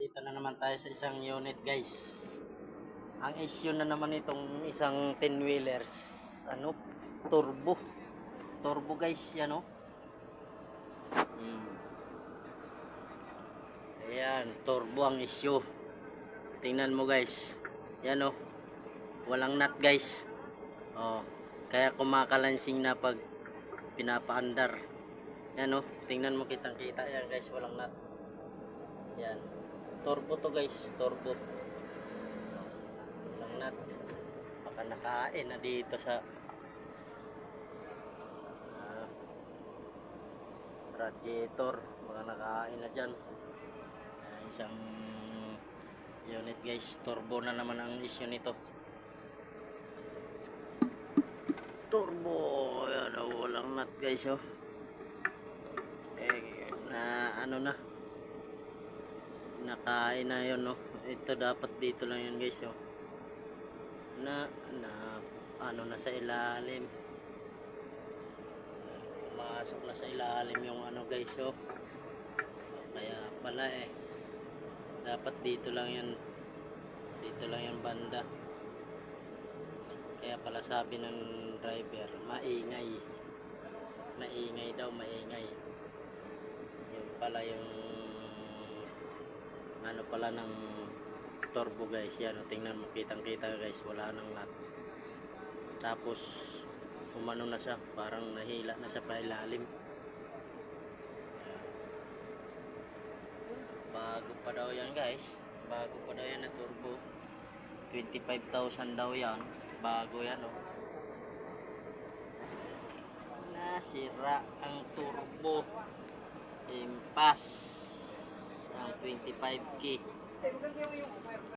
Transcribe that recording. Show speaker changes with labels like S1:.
S1: Dito na naman tayo sa isang unit guys. Ang issue na naman itong isang 10 wheelers, turbo. Turbo guys, yan o. Ayan, turbo ang issue. Tingnan mo guys. Yan o. Walang nut guys. Oh, kaya kumakalansing na pag pinapaandar. Yan o. Tingnan mo, kitang kita yan guys, walang nut. Yan. Turbo to guys, turbo. Walang nut. Baka nakain na dito sa radiator. Baka nakain na dyan. Isang unit guys, turbo na naman ang issue nito. Turbo. Yan, walang nut guys oh. Na nakain na yun no. Ito dapat dito lang yun guys oh. Na sa ilalim, masok na sa ilalim yung guys oh. Kaya pala dapat dito lang yan banda. Kaya pala sabi ng driver, maingay daw, maingay. Yung pala yung pala ng turbo guys. Yan, tingnan mo, kitang kita guys, wala nang nut. Tapos na siya, parang nahila na siya pa ilalim. Bago pa daw yan guys, bago pa daw yan na turbo. 25,000 daw yan, bago yan oh. Nasira ang turbo, impas ang 25K.